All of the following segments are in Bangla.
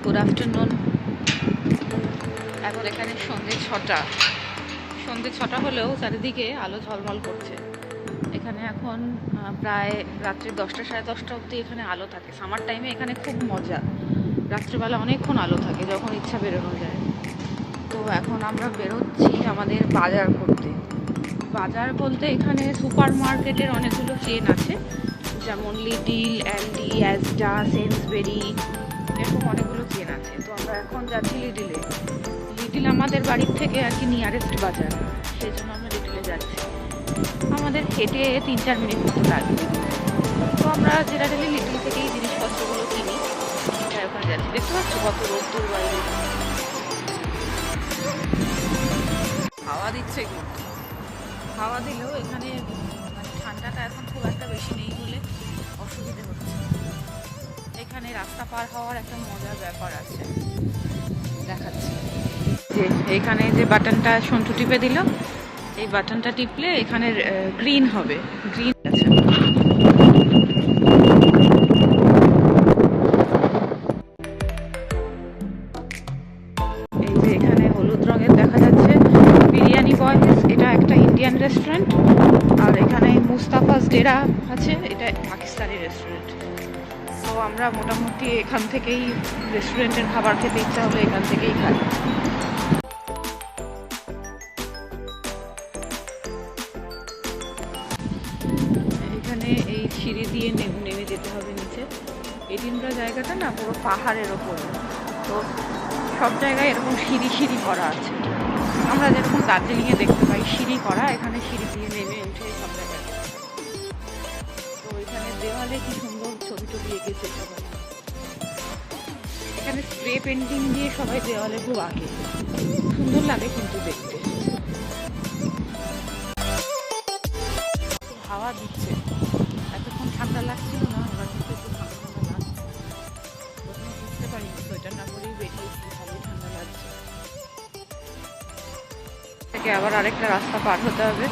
Good afternoon. এখন এখানে সন্ধে ছটা হলেও চারিদিকে আলো ঝলমল করছে। এখানে এখন প্রায় রাত্রি 10টা সাড়ে 10টা অবধি এখানে আলো থাকে। সামার টাইমে এখানে খুব মজা, রাত্রিবেলা অনেকক্ষণ আলো থাকে, যখন ইচ্ছা বেরোনো যায়। তো এখন আমরা বেরোচ্ছি আমাদের বাজার করতে। বাজার বলতে এখানে সুপার মার্কেটের অনেকগুলো চেন আছে, যেমন লিটিল, অ্যালডি, অ্যাজডা, সেন্সবেরি, এরকম অনেকগুলো চেন আছে। তো আমরা এখন যাচ্ছি লিটিল আমাদের বাড়ির থেকে আর কি নিয়ারেস্ট বাজার, সেই জন্য আমরা লিটিলে যাচ্ছি। আমাদের হেঁটে 3-4 মিনিট মতো লাগবে। তো আমরা জেনারেলি লিটিল থেকেই জিনিসপত্রগুলো কিনি, তাই ওখানে যাচ্ছি। দেখতে পাচ্ছ কত রোদ্দুর বাইরে, হাওয়া দিচ্ছে। কিন্তু হাওয়া দিলেও এখানে মানে ঠান্ডাটা এখন খুব একটা বেশি নেই বলে অসুবিধে হচ্ছে। এখানে রাস্তা পার হওয়ার একটা মজার ব্যাপার আছে, দেখাচ্ছি। যে এইখানে যে বাটনটা সন্টু টিপে দিল, এই বাটনটা টিপলে এখানে গ্রিন হবে, গ্রিন আছে। এই যে এখানে হলুদ রঙের দেখা যাচ্ছে বিরিয়ানি বয়েস, এটা একটা ইন্ডিয়ান রেস্টুরেন্ট। আর এখানে মুস্তাফাজ ডেরা আছে, এটা পাকিস্তানি রেস্টুরেন্ট। তো আমরা মোটামুটি এখান থেকেই, রেস্টুরেন্টের খাবার খেতে ইচ্ছা হলে এখান থেকেই খাই। এখানে এই সিঁড়ি দিয়ে নেমে যেতে হবে নিচে। এডিনবরা জায়গাটা না পুরো পাহাড়ের ওপরে, তো সব জায়গায় এরকম সিঁড়ি করা আছে। আমরা যেরকম দার্জিলিংয়ে দেখতে পাই সিঁড়ি করা, এখানে সিঁড়ি দিয়ে নেমে উঠে সব জায়গায়। তো এখানে দেওয়ালে কি সুন্দর ছবি টবি এঁকেছে সবাই। এখানে স্প্রে পেন্টিং দিয়ে সবাই দেওয়ালে খুব আঁকে, সুন্দর লাগে কিন্তু দেখতে। হাওয়া দিচ্ছে, এতক্ষণ ঠান্ডা লাগছিল না, এবার কিন্তু একটু ঠান্ডা লাগছে। প্রথমে বুঝতে পারিনি, সোয়েটার না পরেই বেরিয়েছি, ভালোই ঠান্ডা লাগছে। থেকে আবার আরেকটা রাস্তা পার হতে হবে।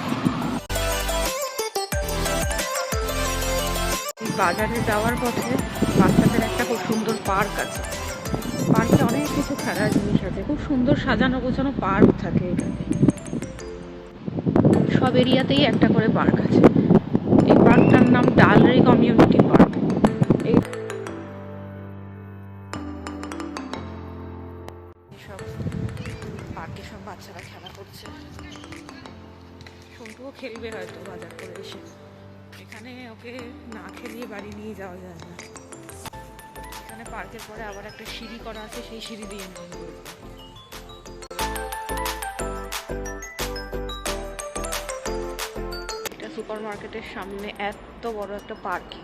বাজারে যাওয়ার পথে বাচ্চাদের একটা খুব সুন্দর পার্ক আছে। পার্কে অনেক কিছু খেলার জিনিস আছে, খুব সুন্দর সাজানো গোছানো পার্ক থাকে এখানে। সব এরিয়াতেই একটা করে পার্ক আছে। এই পার্কটার নাম ডালরি কমিউনিটি পার্ক। এই সব পার্কে সব বাচ্চারা খেলা করছে। সন্টুও খেলবে হয়তো বাজার করে এসে। এখানে ওকে না খেলিয়ে বাড়ি নিয়ে যাওয়া যায় না। এখানে পার্কের পরে আবার একটা সিঁড়ি করা আছে, সেই সিঁড়ি দিয়ে নেমে। এটা সুপার মার্কেটের সামনে এত বড় একটা পার্কিং।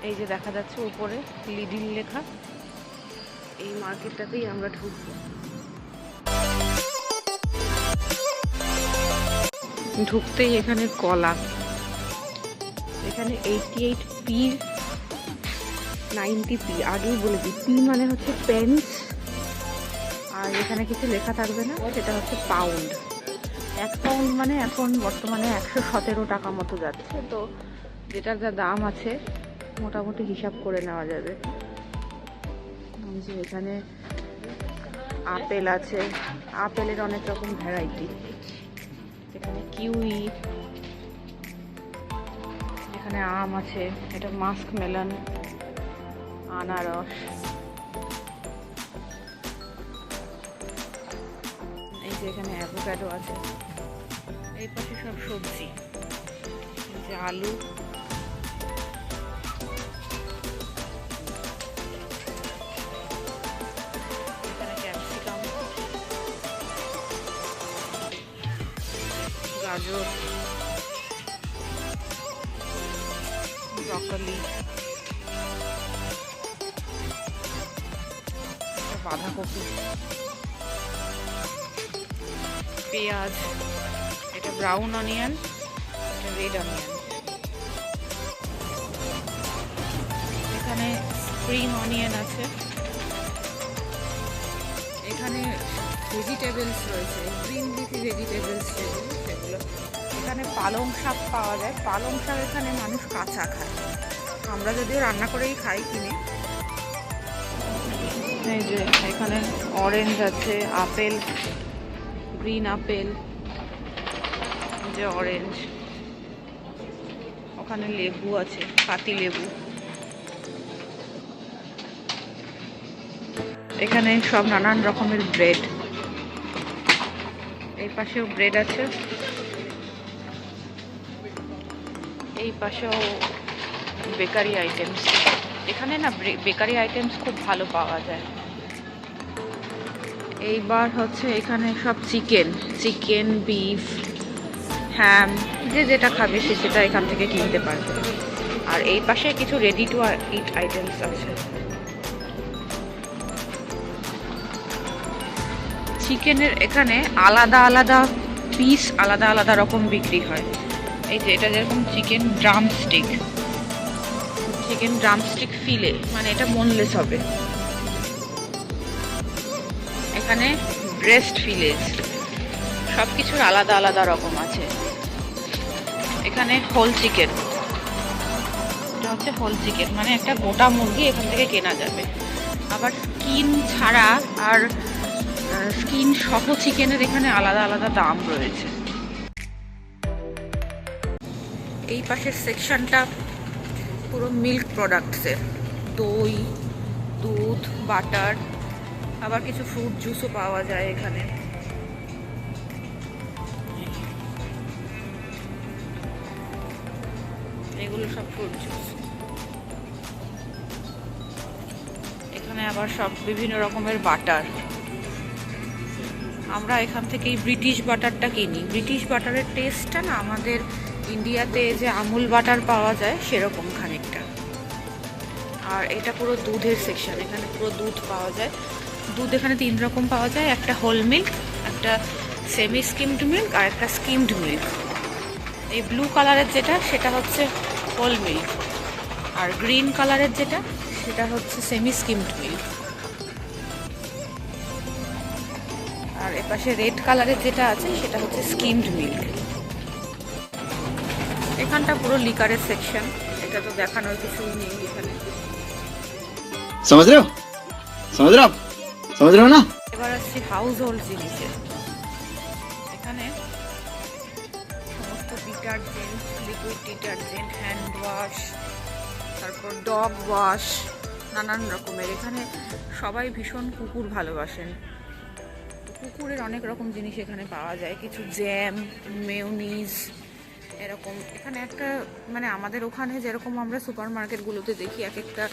এই যে দেখা যাচ্ছে উপরে লিডিল লেখা, এই মার্কেটটাতেই আমরা ঢুকবো। ঢুকতেই এখানে কলা, এখানে 88p 90p, আগেই বলে দিই, পি মানে হচ্ছে পেন্স, আর এখানে কিছু লেখা থাকবে না, সেটা হচ্ছে পাউন্ড। 1 পাউন্ড মানে এখন বর্তমানে 117 টাকা মতো যাচ্ছে। তো যেটার যা দাম আছে মোটামুটি হিসাব করে নেওয়া যাবে। যে এখানে আপেল আছে, আপেলের অনেক রকম ভ্যারাইটি। এখানে কিউই, এখানে আম আছে, এটা মাস্ক মেলন, আনারস। এই যে এখানে অ্যাভোকাডো আছে। এই পাশে সব সবজি, এই যে আলু, এখানে ক্যাপসিকাম, গাজর, ব্রকলি, বাঁধাকপি, পেঁয়াজ, এটা ব্রাউন অনিয়ন, এটা রেড অনিয়ন। এখানে স্প্রিং অনিয়ন আছে। এখানে ভেজিটেবলস রয়েছে, গ্রিন লিফি ভেজিটেবলস সেগুলো। এখানে পালং শাক পাওয়া যায়। পালং শাক এখানে মানুষ কাঁচা খায়, আমরা যদিও রান্না করেই খাই কিনে। এই যে এখানে অরেঞ্জ আছে, আপেল, গ্রিন আপেল, যে অরেঞ্জ, ওখানে লেবু আছে, পাতি লেবু। এখানে সব নানান রকমের ব্রেড, এই পাশেও ব্রেড আছে, এই পাশেও বেকারি আইটেমস। এখানে না বেকারি আইটেমস খুব ভালো পাওয়া যায়। এইবার হচ্ছে এখানে সব চিকেন, বিফ, হ্যাম, যে যেটা খাবে সে সেটা এখান থেকে কিনতে পারবে। আর এই পাশে কিছু রেডি টু ইট আইটেমস আছে। চিকেনের এখানে আলাদা আলাদা পিস, আলাদা আলাদা রকম বিক্রি হয়। এই যে এটা যেরকম চিকেন ড্রামস্টিক ফিলে, মানে এটা বোনলেস হবে। এখানে ব্রেস্ট ফিলেজ, সব কিছুর আলাদা আলাদা রকম আছে। এখানে হোল চিকেন, এটা হচ্ছে হোল চিকেন, মানে একটা গোটা মুরগি এখান থেকে কেনা যাবে। আবার স্কিন ছাড়া আর স্কিন সহ চিকেনের এখানে আলাদা আলাদা দাম রয়েছে। এই পাশের সেকশনটা পুরো মিল্ক প্রোডাক্টসের, দই, দুধ, বাটার, আবার কিছু ফ্রুট জুসও পাওয়া যায় এখানে। এগুলো সব ফ্রুট জুস। এখানে আবার সব বিভিন্ন রকমের বাটার। আমরা এখান থেকে ব্রিটিশ বাটারটা কিনি। ব্রিটিশ বাটারের টেস্টটা না আমাদের ইন্ডিয়াতে যে আমুল বাটার পাওয়া যায় সেরকম খানিকটা। আর এটা পুরো দুধের সেকশন, এখানে পুরো দুধ পাওয়া যায়। দুধ এখানে 3 রকম পাওয়া যায়, একটা হোল মিল্ক, একটা সেমি স্কিমড মিল্ক, আর একটা স্কিমড মিল্ক। এই ব্লু কালারের যেটা সেটা হচ্ছে হোল মিল্ক, আর গ্রিন কালারের যেটা সেটা হচ্ছে সেমি স্কিমড মিল্ক। আর এপাশে রেড কালারের যেটা আছে সেটা হচ্ছে স্কিমড মিল্ক। এখানটা পুরো লিকারের সেকশন, এটা তো দেখানোর কিছু নেই এখানে। समझ रहे हो ना? এবার আসছি হাউস হোল্ড জিনিসে। এখানে সমস্ত detergent, liquid detergent, hand wash, তারপর ডগ ওয়াশ, নানান রকমের। এখানে সবাই ভীষণ কুকুর ভালোবাসেন, কুকুরের অনেক রকম জিনিস এখানে পাওয়া যায়। কিছু জ্যাম, মেয়োনিজ, এরকম। এখানে একটা মানে আমাদের ওখানে যেরকম আমরা সুপার মার্কেটগুলোতে দেখি এক একটা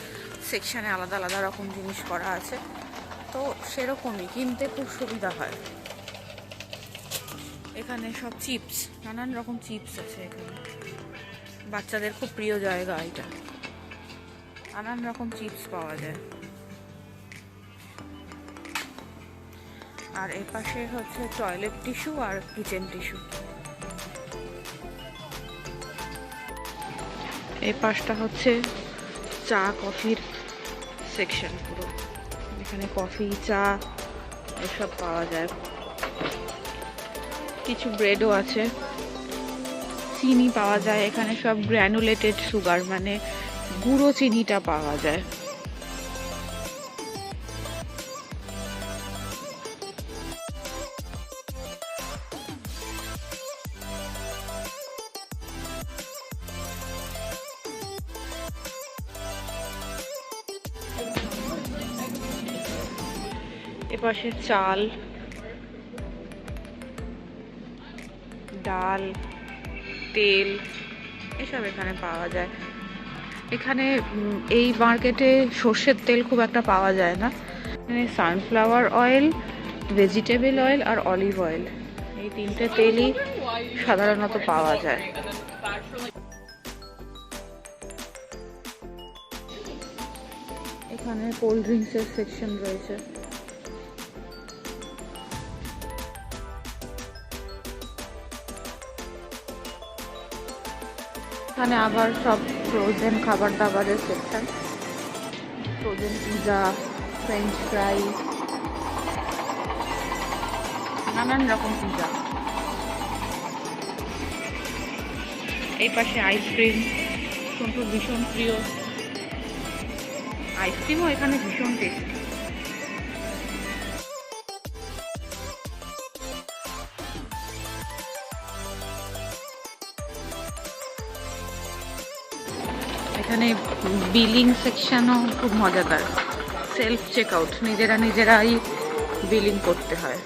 সেকশানে আলাদা আলাদা রকম জিনিস করা আছে, তো সেরকমই কিনতে খুব সুবিধা হয়। এখানে সব চিপস, নানান রকম চিপস আছে এখানে। বাচ্চাদের খুব প্রিয় জায়গা এটা, নানান রকম চিপস পাওয়া যায়। আর এর পাশে হচ্ছে টয়লেট টিস্যু আর কিচেন টিস্যু। এই পাশটা হচ্ছে চা কফির সেকশন পুরো। এখানে কফি, চা এসব পাওয়া যায়। কিছু ব্রেডও আছে, চিনি পাওয়া যায় এখানে। সব গ্র্যানুলেটেড সুগার, মানে গুঁড়ো চিনিটা পাওয়া যায়। এপাশে চাল, ডাল, তেল এসব এখানে পাওয়া যায়। এখানে এই মার্কেটে সর্ষের তেল খুব একটা পাওয়া যায় না। এখানে সানফ্লাওয়ার অয়েল, ভেজিটেবল অয়েল আর অলিভ অয়েল, এই 3টে তেলই সাধারণত পাওয়া যায়। এখানে কোল্ড ড্রিঙ্কসের সেকশন রয়েছে। এখানে আবার সব ফ্রোজেন খাবার দাবারের section, frozen pizza, French fry, নানান রকম পিৎজা। এই পাশে আইসক্রিম, সন্টুর ভীষণ প্রিয় আইসক্রিমও এখানে ভীষণ টেস্টি। এখানে বিলিং সেকশনও খুব মজাদার, সেলফ চেক আউট, নিজেরাই বিলিং করতে হয়।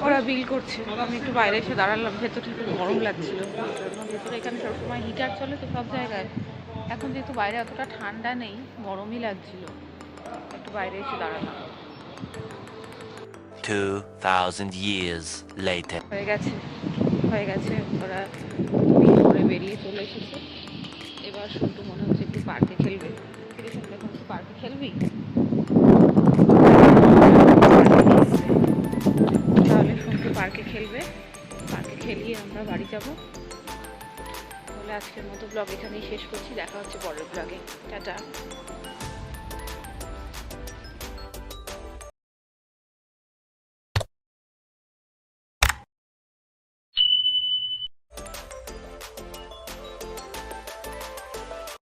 ওরা বিল করছে, আমি একটু বাইরে এসে দাঁড়ালাম, ভেতরটা একটু গরম লাগছিল, ভেতরে এখানে সবসময় হিটার চলে তো সব জায়গায়। এখন যেহেতু বাইরে অতটা ঠান্ডা নেই, গরমই লাগছিল, একটু বাইরে এসে দাঁড়ালাম। 2000 years later. হয়ে গেছে, ওরা বিল করে বেরিয়ে চলে এসেছে। এবার সন্টু মনে হচ্ছে একটু পার্কে খেলবে। এখন একটু পার্কে খেলবি? তাহলে সন্টু পার্কে খেলবে, পার্কে খেলিয়ে আমরা বাড়ি যাব। তাহলে আজকের মতো ব্লগ এখানেই শেষ করছি, দেখা হচ্ছে পরের ব্লগে। টাটা।